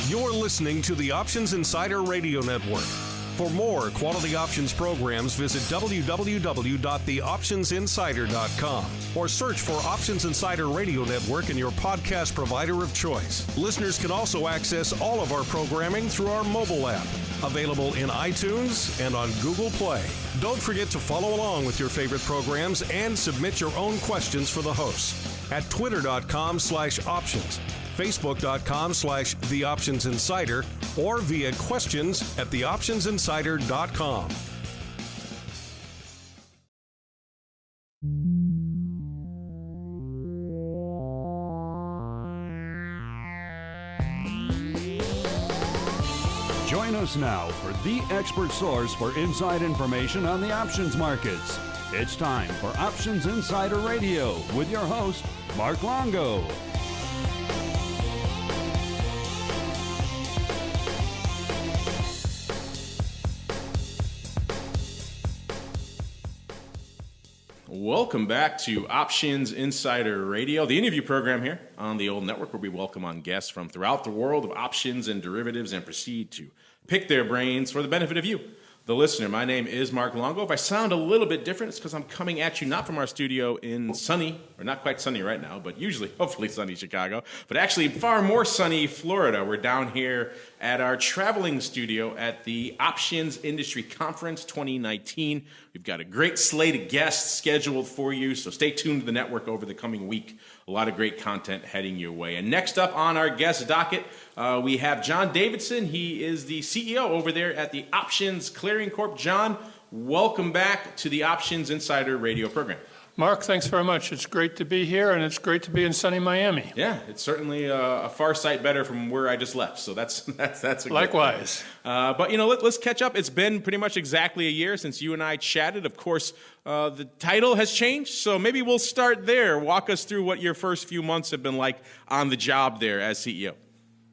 You're listening to the Options Insider Radio Network. For more quality options programs, visit www.theoptionsinsider.com or search for Options Insider Radio Network in your podcast provider of choice. Listeners can also access all of our programming through our mobile app, available in iTunes and on Google Play. Don't forget to follow along with your favorite programs and submit your own questions for the hosts at twitter.com/options. Facebook.com/TheOptionsInsider or via questions at TheOptionsInsider.com. Join us now for the expert source for inside information on the options markets. It's time for Options Insider Radio with your host, Mark Longo. Welcome back to Options Insider Radio, the interview program here on the old network where we welcome on guests from throughout the world of options and derivatives and proceed to pick their brains for the benefit of you, the listener. My name is Mark Longo. If I sound a little bit different, it's because I'm coming at you not from our studio in sunny, or not quite sunny right now, but usually, hopefully sunny Chicago, but actually far more sunny Florida. We're down here at our traveling studio at the Options Industry Conference 2019. We've got a great slate of guests scheduled for you, so stay tuned to the network over the coming week. A lot of great content heading your way. And next up on our guest docket, we have John Davidson. He is the CEO over there at the Options Clearing Corp. John, welcome back to the Options Insider Radio program. Mark, thanks very much. It's great to be here, and it's great to be in sunny Miami. Yeah, it's certainly a far sight better from where I just left, so that's a likewise. But let's catch up. It's been pretty much exactly a year since you and I chatted. Of course, the title has changed, so maybe we'll start there. Walk us through what your first few months have been like on the job there as CEO.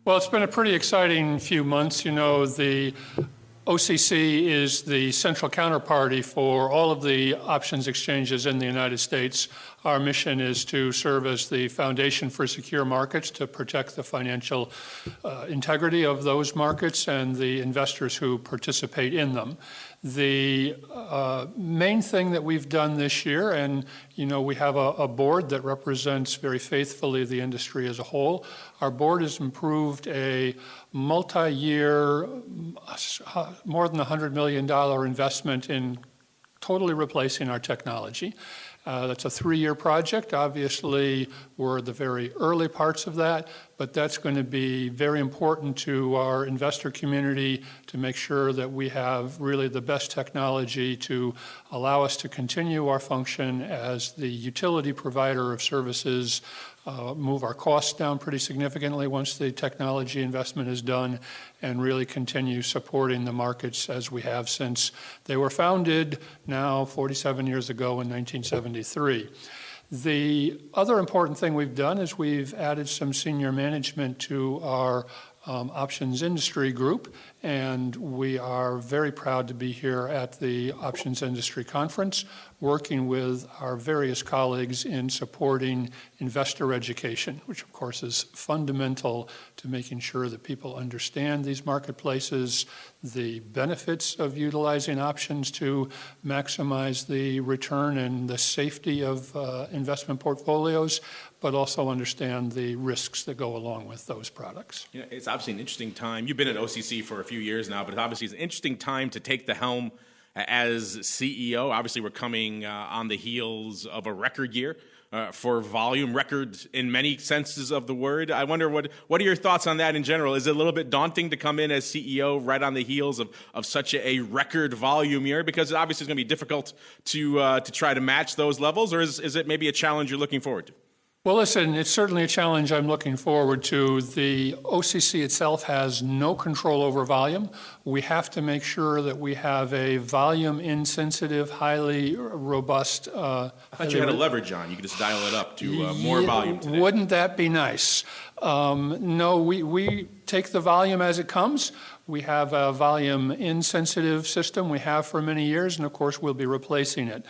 Well, it's been a pretty exciting few months. You know, the OCC is the central counterparty for all of the options exchanges in the United States. Our mission is to serve as the foundation for secure markets to protect the financial integrity of those markets and the investors who participate in them. The main thing that we've done this year, and we have a board that represents very faithfully the industry as a whole. Our board has approved a multi-year, more than $100 million investment in totally replacing our technology. That's a 3-year project. Obviously, we're at the very early parts of that, but that's going to be very important to our investor community to make sure that we have really the best technology to allow us to continue our function as the utility provider of services, move our costs down pretty significantly once the technology investment is done, and really continue supporting the markets as we have since they were founded now 47 years ago in 1973. The other important thing we've done is we've added some senior management to our options industry group, and we are very proud to be here at the Options Industry Conference, working with our various colleagues in supporting investor education, which of course is fundamental to making sure that people understand these marketplaces, the benefits of utilizing options to maximize the return and the safety of investment portfolios, but also understand the risks that go along with those products. It's obviously an interesting time. You've been at OCC for a few years now, but obviously it's an interesting time to take the helm as CEO. Obviously, we're coming on the heels of a record year for volume, record in many senses of the word. I wonder, what are your thoughts on that in general? Is it a little bit daunting to come in as CEO right on the heels of such a record volume year? Because obviously it's going to be difficult to try to match those levels, or is it maybe a challenge you're looking forward to? Well, listen, it's certainly a challenge I'm looking forward to. The OCC itself has no control over volume. We have to make sure that we have a volume-insensitive, highly robust... I thought you had a leverage on. You could just dial it up to more volume today. Wouldn't that be nice? No, we take the volume as it comes. We have a volume-insensitive system we have for many years, and of course we'll be replacing it.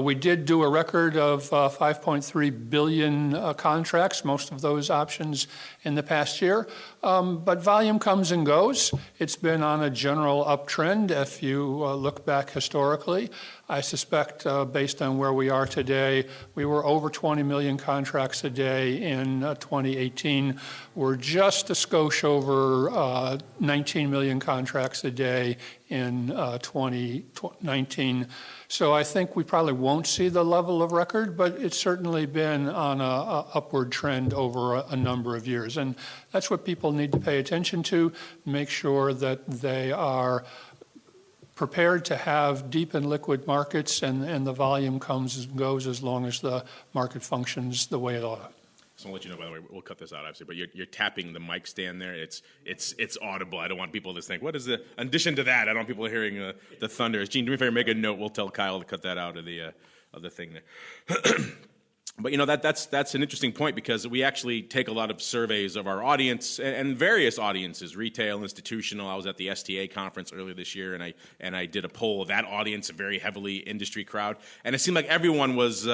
We did do a record of 5.3 billion contracts, most of those options in the past year. But volume comes and goes. It's been on a general uptrend if you look back historically. I suspect based on where we are today, we were over 20 million contracts a day in 2018. We're just a skosh over 19 million contracts a day in 2019. So I think we probably won't see the level of record, but it's certainly been on a upward trend over a number of years. And that's what people need to pay attention to, make sure that they are prepared to have deep and liquid markets, and the volume comes and goes as long as the market functions the way it ought to. So I'll let you know, by the way, we'll cut this out, obviously, but you're tapping the mic stand there. It's audible. I don't want people to think, what is the, in addition to that, I don't want people hearing the thunder. Gene, do me a favor, make a note. We'll tell Kyle to cut that out of the thing there. But, you know, that's an interesting point, because we actually take a lot of surveys of our audience and various audiences, retail, institutional. I was at the STA conference earlier this year, and I did a poll of that audience, a very heavily industry crowd, and it seemed like everyone was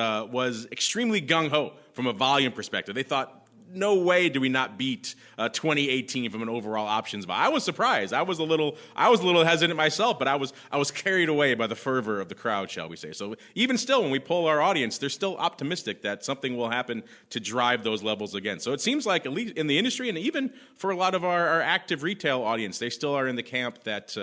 extremely gung-ho from a volume perspective. They thought, no way do we not beat 2018 from an overall options volume. I was surprised. I was a little hesitant myself, but I was carried away by the fervor of the crowd, shall we say. So even still, when we poll our audience, they're still optimistic that something will happen to drive those levels again. So it seems like, at least in the industry, and even for a lot of our active retail audience, they still are in the camp that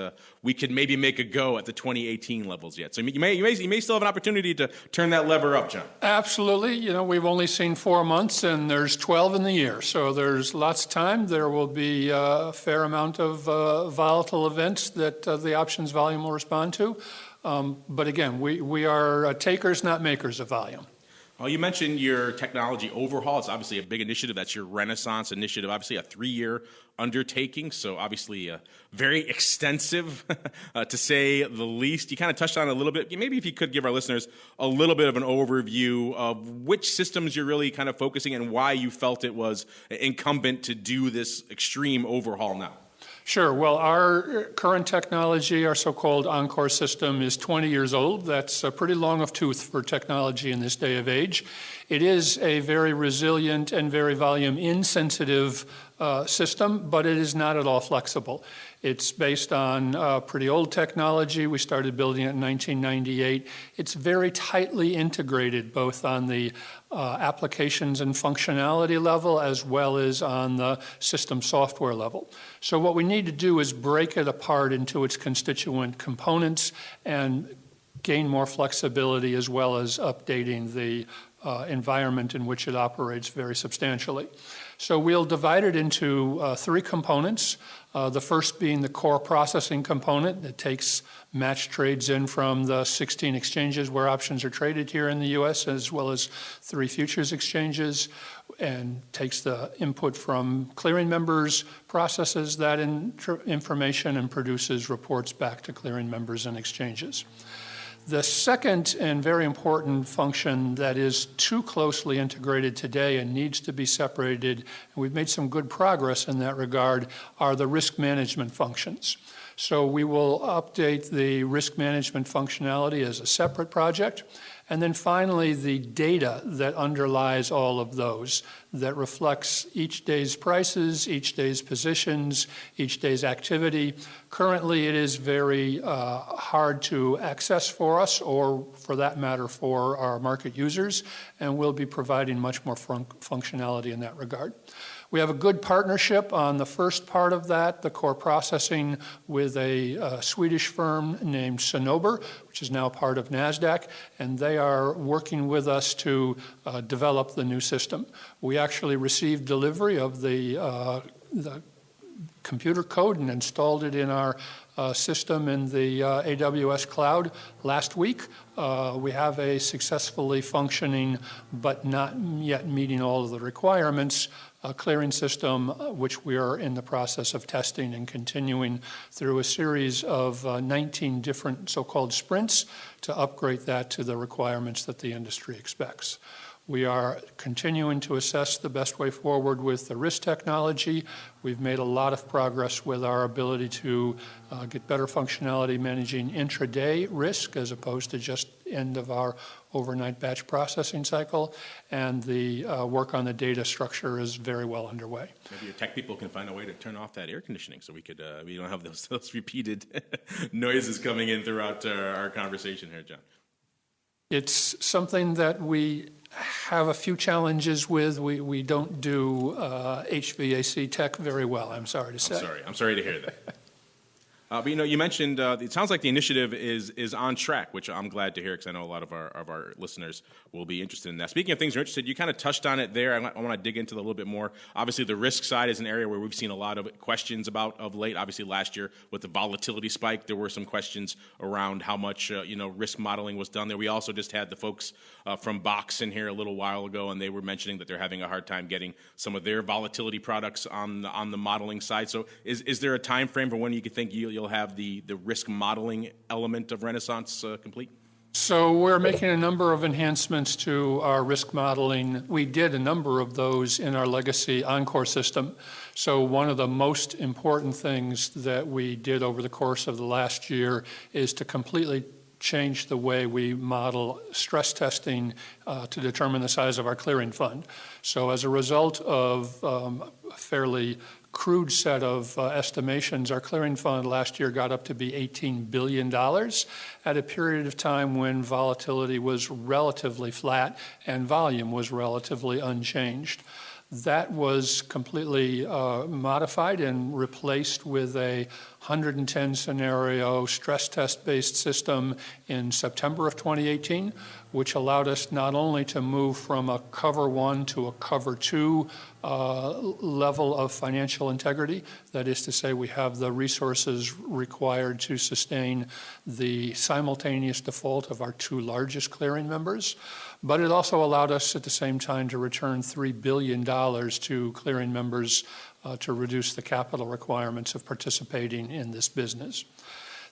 we could maybe make a go at the 2018 levels yet. So you may still have an opportunity to turn that lever up, John. Absolutely. You know, we've only seen 4 months, and there's 12 in the year, so there's lots of time. There will be a fair amount of volatile events that the options volume will respond to. But again, we are takers, not makers of volume. Well, you mentioned your technology overhaul. It's obviously a big initiative. That's your Renaissance initiative, obviously a 3-year undertaking, so obviously very extensive, to say the least. You kind of touched on it a little bit. Maybe if you could give our listeners a little bit of an overview of which systems you're really kind of focusing and why you felt it was incumbent to do this extreme overhaul now. Sure. Well, our current technology, our so-called Encore system, is 20 years old. That's pretty long of tooth for technology in this day of age. It is a very resilient and very volume-insensitive system, but it is not at all flexible. It's based on pretty old technology. We started building it in 1998. It's very tightly integrated, both on the applications and functionality level as well as on the system software level. So what we need to do is break it apart into its constituent components and gain more flexibility, as well as updating the environment in which it operates very substantially. So we'll divide it into 3 components. The first being the core processing component that takes match trades in from the 16 exchanges where options are traded here in the U.S., as well as 3 futures exchanges, and takes the input from clearing members, processes that information, and produces reports back to clearing members and exchanges. The second and very important function that is too closely integrated today and needs to be separated, and we've made some good progress in that regard, are the risk management functions. So we will update the risk management functionality as a separate project. And then finally, the data that underlies all of those, that reflects each day's prices, each day's positions, each day's activity. Currently, it is very hard to access for us, or for that matter, for our market users, and we'll be providing much more functionality in that regard. We have a good partnership on the first part of that, the core processing, with a Swedish firm named Cinnober, which is now part of NASDAQ, and they are working with us to develop the new system. We actually received delivery of the computer code and installed it in our system in the AWS cloud last week. We have a successfully functioning, but not yet meeting all of the requirements, clearing system, which we are in the process of testing and continuing through a series of 19 different so-called sprints to upgrade that to the requirements that the industry expects. We are continuing to assess the best way forward with the risk technology. We've made a lot of progress with our ability to get better functionality managing intraday risk as opposed to just end of our overnight batch processing cycle, and the work on the data structure is very well underway. Maybe your tech people can find a way to turn off that air conditioning so we don't have those repeated noises coming in throughout our conversation here, John. It's something that we have a few challenges with. We don't do HVAC tech very well, I'm sorry to say. I'm sorry to hear that. But you mentioned it sounds like the initiative is on track, which I'm glad to hear because I know a lot of our listeners will be interested in that. Speaking of things you're interested, you kind of touched on it there. I want to dig into it a little bit more. Obviously, the risk side is an area where we've seen a lot of questions about of late. Obviously, last year with the volatility spike, there were some questions around how much risk modeling was done there. We also just had the folks from Box in here a little while ago, and they were mentioning that they're having a hard time getting some of their volatility products on the modeling side. So, is there a time frame for when you could think you'll have the risk modeling element of Renaissance complete? So we're making a number of enhancements to our risk modeling. We did a number of those in our legacy Encore system. So one of the most important things that we did over the course of the last year is to completely change the way we model stress testing to determine the size of our clearing fund. So as a result of a fairly crude set of estimations, our clearing fund last year got up to be $18 billion at a period of time when volatility was relatively flat and volume was relatively unchanged. That was completely modified and replaced with a 110 scenario stress test based system in September of 2018, which allowed us not only to move from a cover 1 to a cover 2 level of financial integrity, that is to say we have the resources required to sustain the simultaneous default of our 2 largest clearing members, but it also allowed us at the same time to return $3 billion to clearing members to reduce the capital requirements of participating in this business.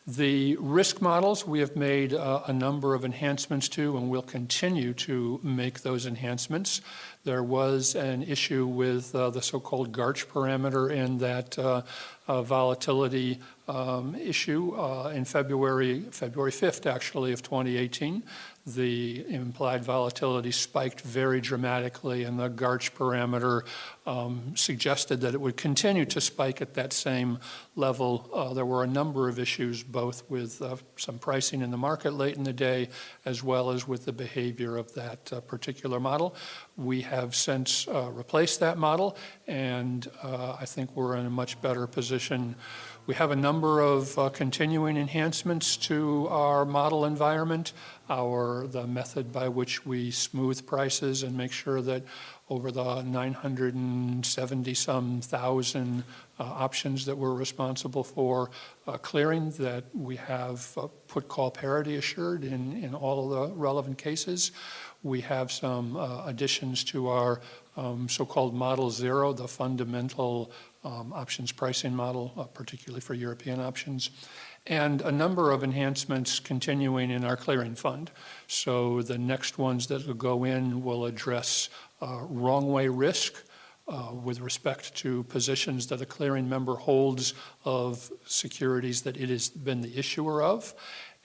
The risk models, we have made a number of enhancements to, and we'll continue to make those enhancements. There was an issue with the so-called GARCH parameter in that volatility issue in February 5th, actually, of 2018. The implied volatility spiked very dramatically, and the GARCH parameter suggested that it would continue to spike at that same level. There were a number of issues, both with some pricing in the market late in the day, as well as with the behavior of that particular model. We have since replaced that model, and I think we're in a much better position. We have a number of continuing enhancements to our model environment, the method by which we smooth prices and make sure that over the 970-some thousand options that we're responsible for clearing, that we have put call parity assured in all of the relevant cases. We have some additions to our so-called Model Zero, the fundamental options pricing model, particularly for European options, and a number of enhancements continuing in our clearing fund. So the next ones that will go in will address wrong way risk with respect to positions that a clearing member holds of securities that it has been the issuer of,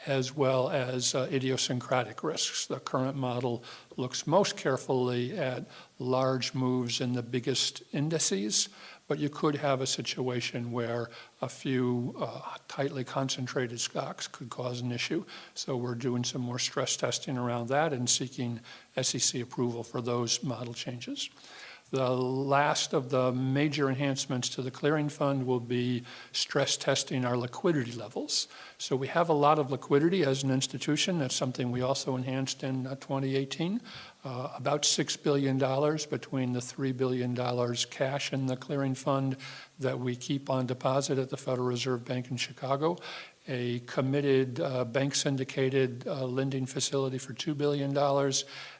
as well as idiosyncratic risks. The current model looks most carefully at large moves in the biggest indices, but you could have a situation where a few tightly concentrated stocks could cause an issue. So we're doing some more stress testing around that and seeking SEC approval for those model changes. The last of the major enhancements to the clearing fund will be stress testing our liquidity levels. So we have a lot of liquidity as an institution. That's something we also enhanced in 2018. About $6 billion between the $3 billion cash in the clearing fund that we keep on deposit at the Federal Reserve Bank in Chicago, a committed bank syndicated lending facility for $2 billion,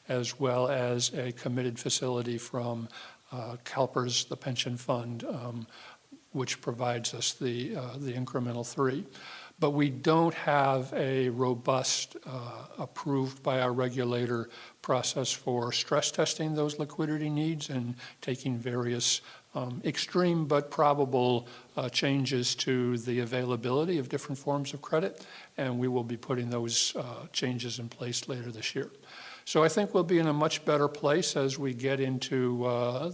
as well as a committed facility from CalPERS, the pension fund, which provides us the incremental $3 billion. But we don't have a robust, approved by our regulator process for stress testing those liquidity needs and taking various extreme but probable changes to the availability of different forms of credit, and we will be putting those changes in place later this year. So I think we'll be in a much better place as we get into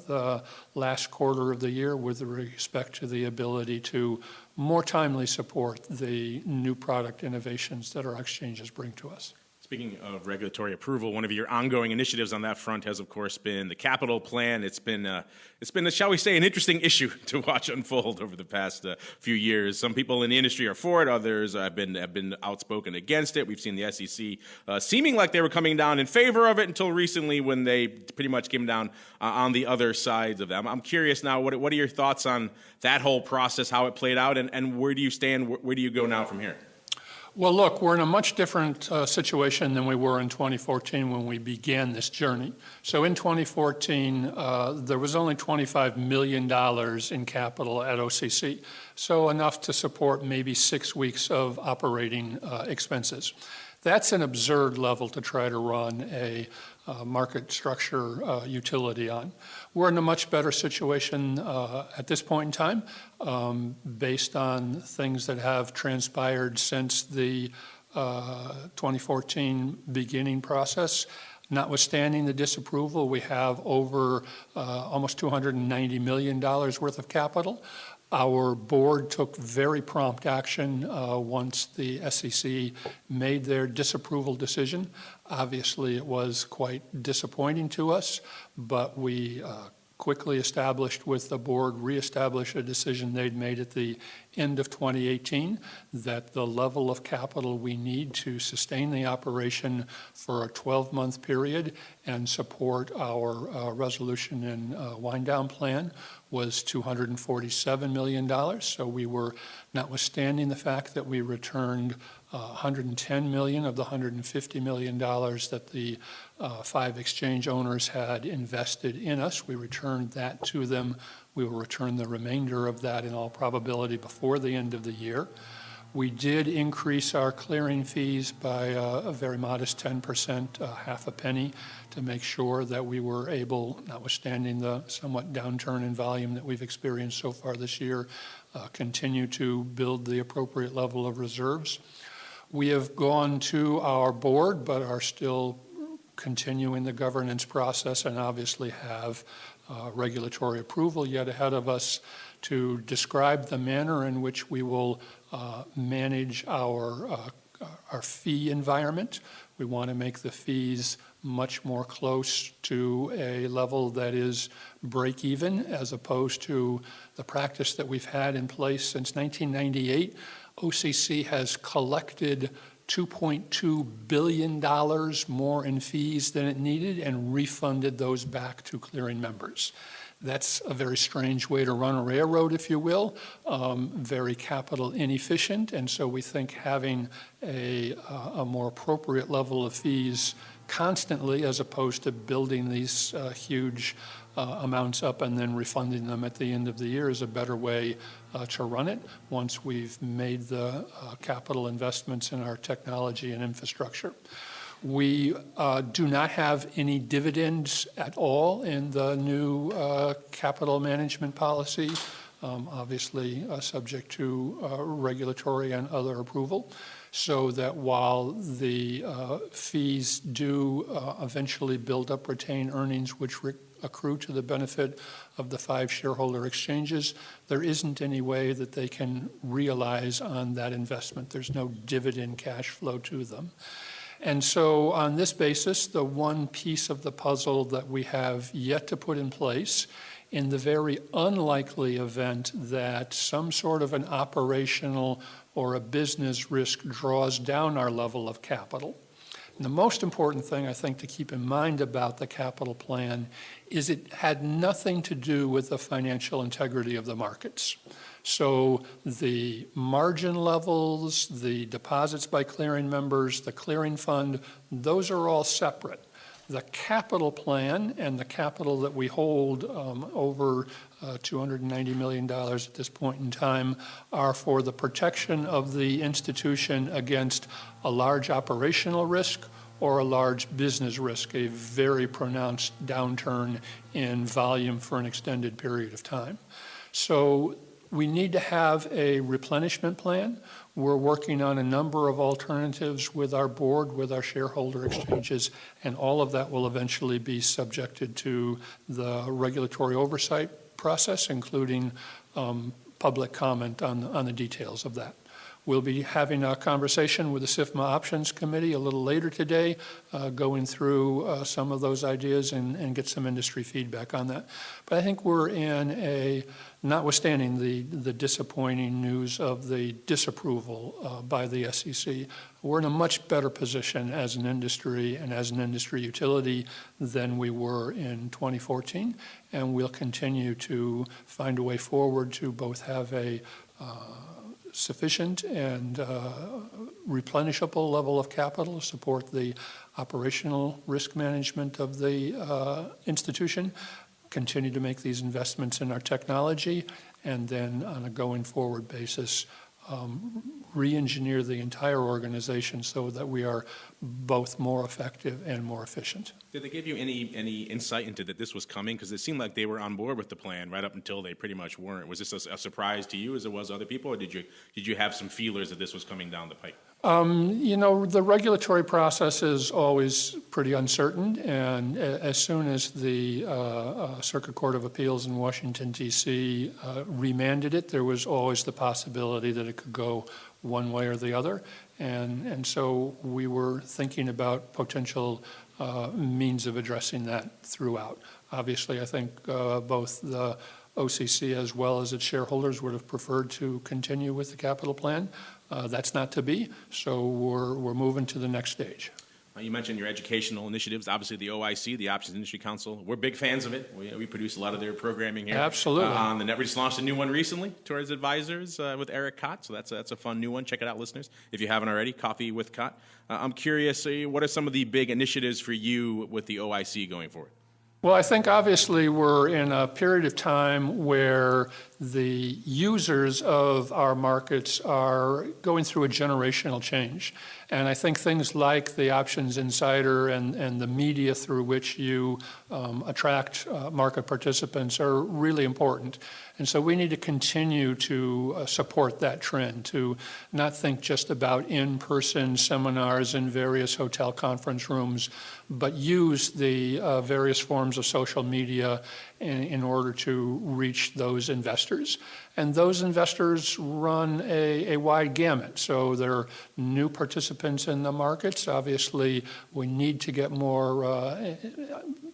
the last quarter of the year with respect to the ability to more timely support the new product innovations that our exchanges bring to us. Speaking of regulatory approval, one of your ongoing initiatives on that front has, of course, been the capital plan. It's been, shall we say, an interesting issue to watch unfold over the past few years. Some people in the industry are for it; others have been outspoken against it. We've seen the SEC seeming like they were coming down in favor of it until recently, when they pretty much came down on the other sides of them. I'm curious now. What are your thoughts on that whole process, how it played out, and where do you stand? Where do you go now from here? Well, look, we're in a much different situation than we were in 2014 when we began this journey. So in 2014, there was only $25 million in capital at OCC, so enough to support maybe 6 weeks of operating expenses. That's an absurd level to try to run a market structure utility on. We're in a much better situation at this point in time based on things that have transpired since the 2014 beginning process. Notwithstanding the disapproval, we have over almost $290 million worth of capital. Our board took very prompt action once the SEC made their disapproval decision. Obviously, it was quite disappointing to us, but we quickly established with the board, reestablished a decision they'd made at the end of 2018 that the level of capital we need to sustain the operation for a 12-month period and support our resolution and wind-down plan was $247 million. So we were, notwithstanding the fact that we returned $110 million of the $150 million that the 5 exchange owners had invested in us, we returned that to them. We will return the remainder of that in all probability before the end of the year. We did increase our clearing fees by a very modest 10%, half a penny, to make sure that we were able, notwithstanding the somewhat downturn in volume that we've experienced so far this year, continue to build the appropriate level of reserves. We have gone to our board, but are still continuing the governance process and obviously have regulatory approval yet ahead of us to describe the manner in which we will manage our fee environment. We want to make the fees much more close to a level that is break even, as opposed to the practice that we've had in place since 1998. OCC has collected $2.2 billion more in fees than it needed and refunded those back to clearing members. That's a very strange way to run a railroad, if you will, very capital inefficient, and so we think having a more appropriate level of fees constantly, as opposed to building these huge amounts up and then refunding them at the end of the year, is a better way to run it once we've made the capital investments in our technology and infrastructure. We do not have any dividends at all in the new capital management policy, obviously subject to regulatory and other approval, so that while the fees do eventually build up retained earnings, which accrue to the benefit of the 5 shareholder exchanges, there isn't any way that they can realize on that investment. There's no dividend cash flow to them. And so on this basis, the one piece of the puzzle that we have yet to put in place, in the very unlikely event that some sort of an operational or a business risk draws down our level of capital. And the most important thing, I think, to keep in mind about the capital plan is it had nothing to do with the financial integrity of the markets. So the margin levels, the deposits by clearing members, the clearing fund, those are all separate. The capital plan and the capital that we hold, over $290 million at this point in time, are for the protection of the institution against a large operational risk or a large business risk, a very pronounced downturn in volume for an extended period of time. So we need to have a replenishment plan. We're working on a number of alternatives with our board, with our shareholder exchanges, and all of that will eventually be subjected to the regulatory oversight process, including public comment on the details of that. We'll be having a conversation with the SIFMA Options Committee a little later today, going through some of those ideas and get some industry feedback on that. But I think we're in a, notwithstanding the disappointing news of the disapproval by the SEC, we're in a much better position as an industry and as an industry utility than we were in 2014. And we'll continue to find a way forward to both have a sufficient and replenishable level of capital to support the operational risk management of the institution, continue to make these investments in our technology, and then on a going forward basis, re-engineer the entire organization so that we are both more effective and more efficient. Did they give you any insight into that this was coming? Because it seemed like they were on board with the plan right up until they pretty much weren't. Was this a surprise to you as it was other people, or did you have some feelers that this was coming down the pipe? The regulatory process is always pretty uncertain, and as soon as the Circuit Court of Appeals in Washington, D.C. Remanded it, there was always the possibility that it could go one way or the other. And so we were thinking about potential means of addressing that throughout. Obviously, I think both the OCC as well as its shareholders would have preferred to continue with the capital plan. That's not to be, so we're moving to the next stage. You mentioned your educational initiatives. Obviously, the OIC, the Options Industry Council, we're big fans of it. We produce a lot of their programming here. Absolutely. On the net, we just launched a new one recently, Towards Advisors with Eric Cott. So that's a fun new one. Check it out, listeners, if you haven't already. Coffee with Cott. I'm curious, what are some of the big initiatives for you with the OIC going forward? Well, I think obviously we're in a period of time where the users of our markets are going through a generational change. And I think things like the Options Insider and the media through which you attract market participants are really important. And so we need to continue to support that trend, to not think just about in-person seminars in various hotel conference rooms, but use the various forms of social media in order to reach those investors. And those investors run a wide gamut. So there are new participants in the markets. Obviously, we need to get more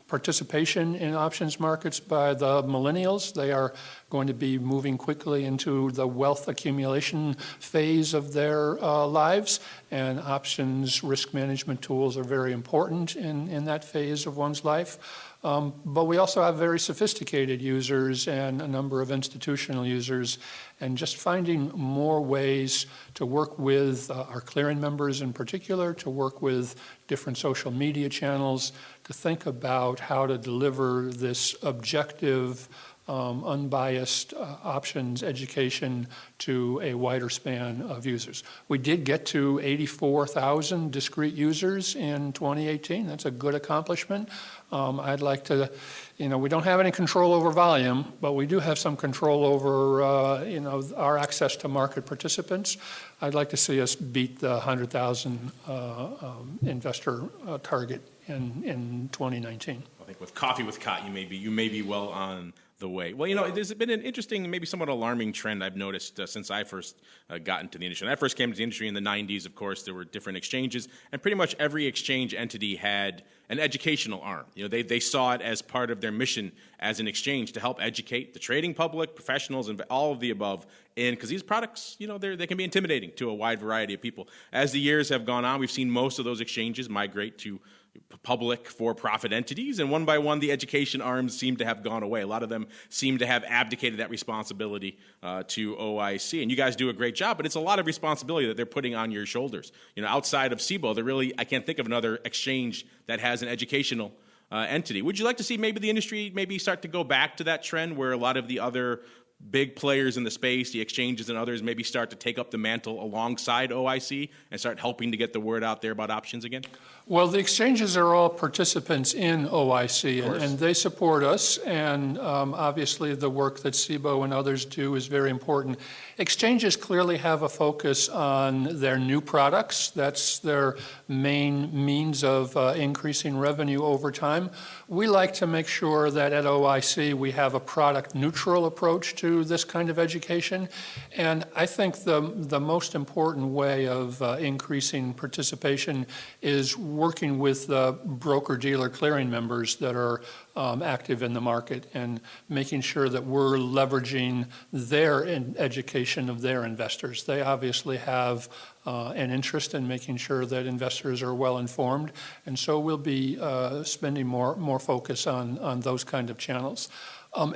participation in options markets by the millennials. They are going to be moving quickly into the wealth accumulation phase of their lives, and options risk management tools are very important in that phase of one's life. But we also have very sophisticated users and a number of institutional users, and just finding more ways to work with our clearing members in particular, to work with different social media channels, to think about how to deliver this objective, unbiased options education to a wider span of users. We did get to 84,000 discrete users in 2018. That's a good accomplishment. I'd like to, we don't have any control over volume, but we do have some control over, our access to market participants. I'd like to see us beat the 100,000 investor target in 2019. I think with Coffee with Cott, you may be well on the way. Well, there's been an interesting, maybe somewhat alarming trend I've noticed since I first got into the industry. When I first came to the industry in the 90s, of course, there were different exchanges, and pretty much every exchange entity had an educational arm. They saw it as part of their mission as an exchange to help educate the trading public, professionals, and all of the above. And because these products, they can be intimidating to a wide variety of people. As the years have gone on, we've seen most of those exchanges migrate to public for-profit entities, and one by one, the education arms seem to have gone away. A lot of them seem to have abdicated that responsibility to OIC, and you guys do a great job, but it's a lot of responsibility that they're putting on your shoulders. Outside of CBOE, I can't think of another exchange that has an educational entity. Would you like to see maybe the industry maybe start to go back to that trend where a lot of the other big players in the space, the exchanges and others, maybe start to take up the mantle alongside OIC and start helping to get the word out there about options again? Well, the exchanges are all participants in OIC, and they support us, and obviously the work that SIBO and others do is very important. Exchanges clearly have a focus on their new products. That's their main means of increasing revenue over time. We like to make sure that at OIC we have a product-neutral approach to this kind of education, and I think the most important way of increasing participation is working with the broker-dealer clearing members that are active in the market and making sure that we're leveraging their education of their investors. They obviously have an interest in making sure that investors are well informed, and so we'll be spending more focus on those kind of channels.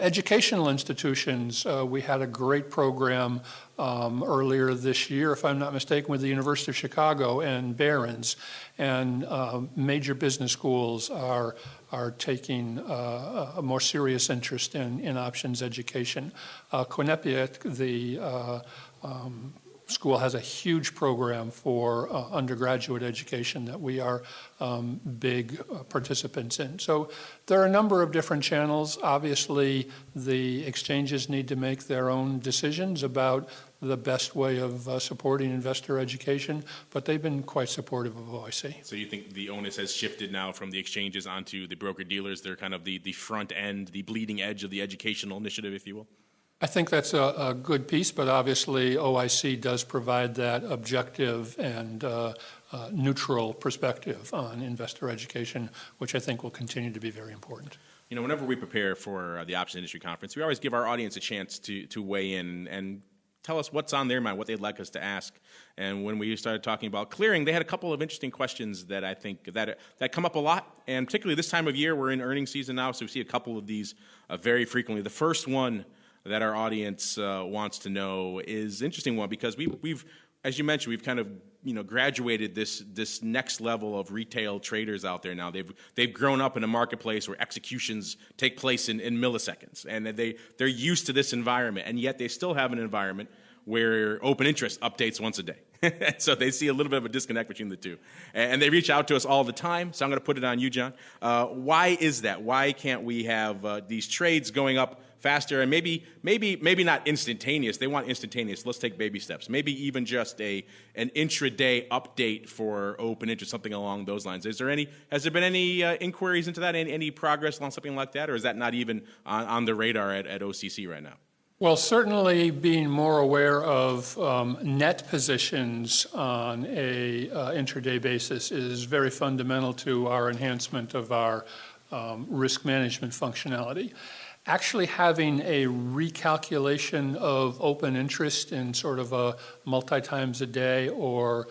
Educational institutions, we had a great program earlier this year, if I'm not mistaken, with the University of Chicago and Barron's, and major business schools are taking a more serious interest in options education. Quinnipiac, the school, has a huge program for undergraduate education that we are big participants in. So there are a number of different channels. Obviously, the exchanges need to make their own decisions about the best way of supporting investor education, but they've been quite supportive of OIC. So you think the onus has shifted now from the exchanges onto the broker-dealers? They're kind of the front end, the bleeding edge of the educational initiative, if you will? I think that's a good piece, but obviously OIC does provide that objective and neutral perspective on investor education, which I think will continue to be very important. You know, whenever we prepare for the Option Industry Conference, we always give our audience a chance to weigh in and tell us what's on their mind, what they'd like us to ask. And when we started talking about clearing, they had a couple of interesting questions that I think that come up a lot, and particularly this time of year, we're in earnings season now, so we see a couple of these very frequently. The first one that our audience wants to know is an interesting one, because we've, as you mentioned, we've kind of graduated this next level of retail traders out there now. They've grown up in a marketplace where executions take place in milliseconds, and they're used to this environment, and yet they still have an environment where open interest updates once a day. So they see a little bit of a disconnect between the two. And they reach out to us all the time, so I'm going to put it on you, John. Why is that? Why can't we have these trades going up faster, and maybe not instantaneous? They want instantaneous. Let's take baby steps. Maybe even just an intraday update for open interest, something along those lines. Has there been any inquiries into that? Any progress along something like that, or is that not even on the radar at OCC right now? Well, certainly being more aware of net positions on a intraday basis is very fundamental to our enhancement of our risk management functionality. Actually having a recalculation of open interest in sort of a multi-times a day or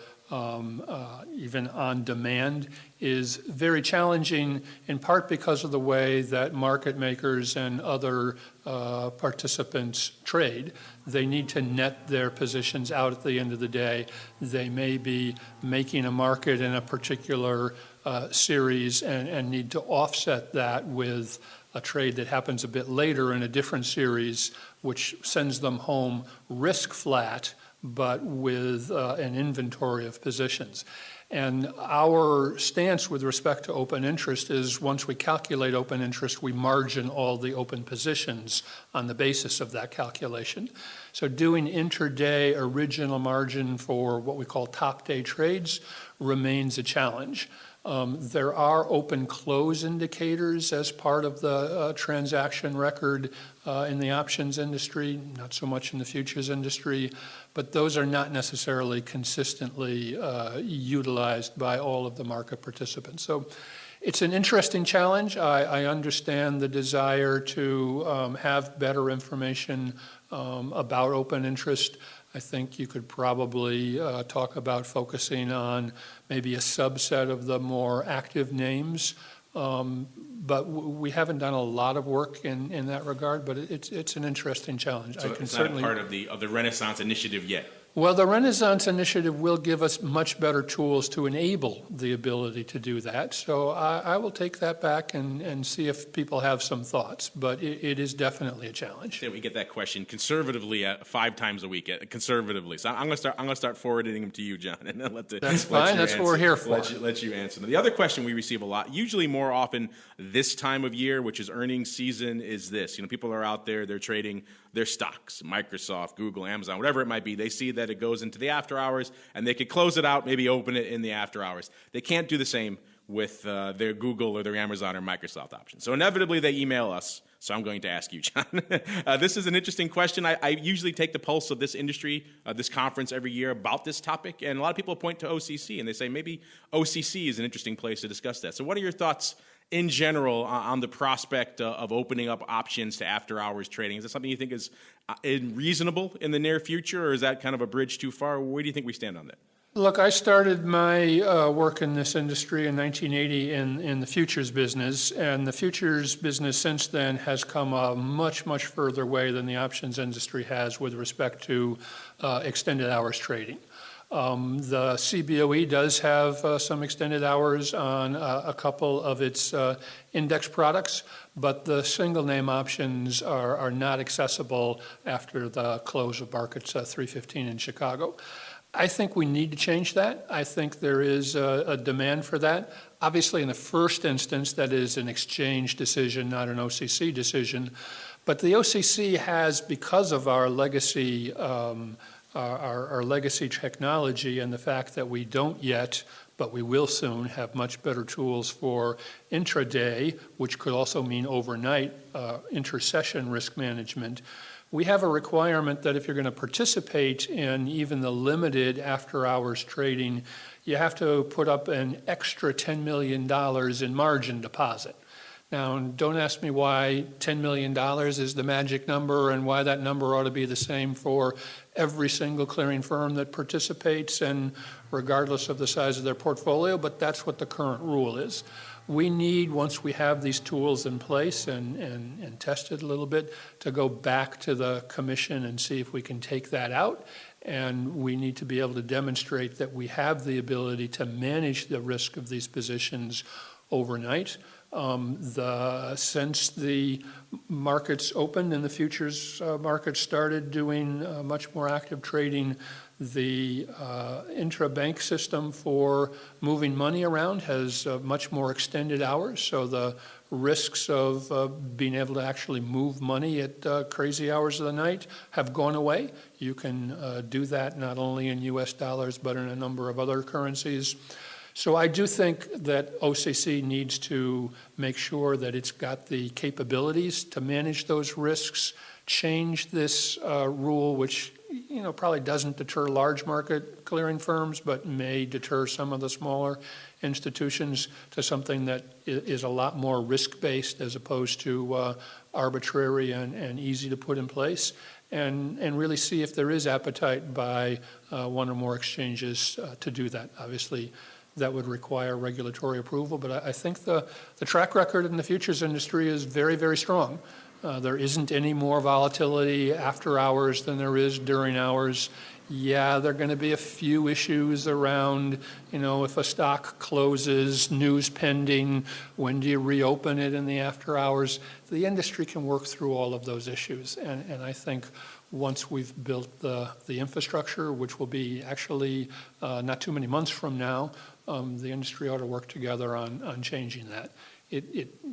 even on demand is very challenging, in part because of the way that market makers and other participants trade. They need to net their positions out at the end of the day. They may be making a market in a particular series and need to offset that with a trade that happens a bit later in a different series, which sends them home risk flat, but with an inventory of positions. And our stance with respect to open interest is, once we calculate open interest, we margin all the open positions on the basis of that calculation. So doing intraday original margin for what we call top day trades remains a challenge. There are open close indicators as part of the transaction record in the options industry, not so much in the futures industry, but those are not necessarily consistently utilized by all of the market participants. So it's an interesting challenge. I understand the desire to have better information about open interest. I think you could probably talk about focusing on maybe a subset of the more active names, but we haven't done a lot of work in that regard. But it's an interesting challenge. So it's not part of the Renaissance initiative yet. Well, the Renaissance Initiative will give us much better tools to enable the ability to do that. So I will take that back and see if people have some thoughts. But it is definitely a challenge. We get that question conservatively 5 times a week, conservatively. So I'm going to start forwarding them to you, John, and then That's fine. That's what we're here for. Let you answer them. The other question we receive a lot, usually more often this time of year, which is earnings season, is this. People are out there, they're trading their stocks, Microsoft, Google, Amazon, whatever it might be. They see that it goes into the after hours, and they could close it out, maybe open it in the after hours. They can't do the same with their Google or their Amazon or Microsoft options. So inevitably, they email us. So I'm going to ask you, John. This is an interesting question. I usually take the pulse of this industry, this conference every year about this topic, and a lot of people point to OCC, and they say maybe OCC is an interesting place to discuss that. So what are your thoughts in general on the prospect of opening up options to after-hours trading? Is that something you think is reasonable in the near future, or is that kind of a bridge too far? Where do you think we stand on that? Look, I started my work in this industry in 1980 in the futures business, and the futures business since then has come a much, much further way than the options industry has with respect to extended hours trading. The CBOE does have some extended hours on a couple of its index products, but the single name options are not accessible after the close of markets 3:15 in Chicago. I think we need to change that. I think there is a demand for that. Obviously, in the first instance, that is an exchange decision, not an OCC decision. But the OCC has, because of our legacy our legacy technology and the fact that we don't yet, but we will soon, have much better tools for intraday, which could also mean overnight intersession risk management. We have a requirement that if you're going to participate in even the limited after-hours trading, you have to put up an extra $10 million in margin deposit. Now, don't ask me why $10 million is the magic number and why that number ought to be the same for every single clearing firm that participates and regardless of the size of their portfolio, but that's what the current rule is. We need, once we have these tools in place and tested a little bit, to go back to the commission and see if we can take that out. And we need to be able to demonstrate that we have the ability to manage the risk of these positions overnight. Since the markets opened and the futures market started doing much more active trading, the intra-bank system for moving money around has much more extended hours, so the risks of being able to actually move money at crazy hours of the night have gone away. You can do that not only in US dollars but in a number of other currencies. So I do think that OCC needs to make sure that it's got the capabilities to manage those risks, change this rule, which probably doesn't deter large market clearing firms, but may deter some of the smaller institutions, to something that is a lot more risk-based as opposed to arbitrary and easy to put in place, and really see if there is appetite by one or more exchanges to do that. Obviously, that would require regulatory approval, but I think the track record in the futures industry is very, very strong. There isn't any more volatility after hours than there is during hours. Yeah, there are going to be a few issues around, if a stock closes, news pending, when do you reopen it in the after hours? The industry can work through all of those issues, and I think once we've built the infrastructure, which will be actually not too many months from now, the industry ought to work together on changing that.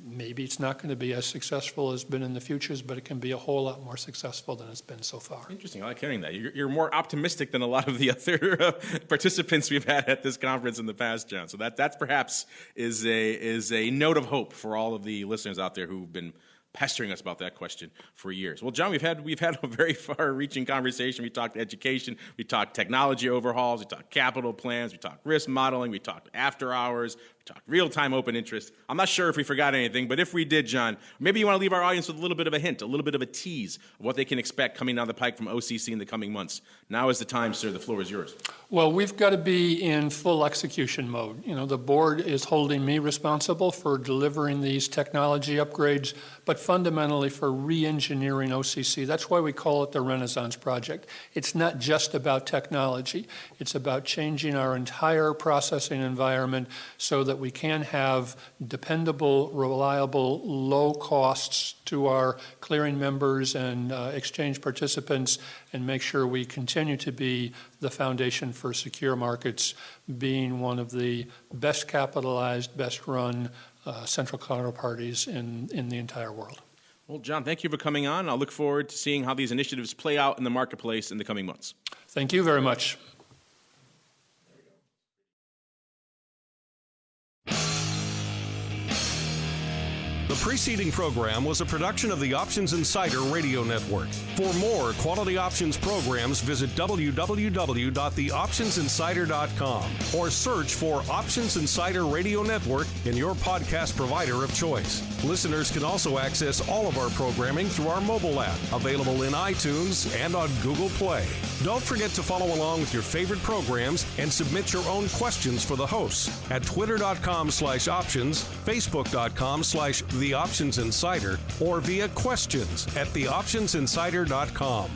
Maybe it's not going to be as successful as been in the futures, but it can be a whole lot more successful than it's been so far. Interesting. I like hearing that. You're more optimistic than a lot of the other participants we've had at this conference in the past, John. So that perhaps is a note of hope for all of the listeners out there who've been pestering us about that question for years. Well, John, we've had a very far-reaching conversation. We talked education, we talked technology overhauls, we talked capital plans, we talked risk modeling, we talked after hours, we talk. Real-time open interest. I'm not sure if we forgot anything, but if we did, John, maybe you want to leave our audience with a little bit of a hint, a little bit of a tease of what they can expect coming down the pike from OCC in the coming months. Now is the time, sir. The floor is yours. Well, we've got to be in full execution mode. The board is holding me responsible for delivering these technology upgrades, but fundamentally for re-engineering OCC. That's why we call it the Renaissance Project. It's not just about technology. It's about changing our entire processing environment so that we can have dependable, reliable, low costs to our clearing members and exchange participants, and make sure we continue to be the foundation for secure markets, being one of the best capitalized, best run central counterparties in the entire world. Well, John, thank you for coming on. I'll look forward to seeing how these initiatives play out in the marketplace in the coming months. Thank you very much. The preceding program was a production of the Options Insider Radio Network. For more quality options programs, visit www.theoptionsinsider.com or search for Options Insider Radio Network in your podcast provider of choice. Listeners can also access all of our programming through our mobile app, available in iTunes and on Google Play. Don't forget to follow along with your favorite programs and submit your own questions for the hosts at twitter.com/options, facebook.com/The Options Insider, or via questions@theoptionsinsider.com.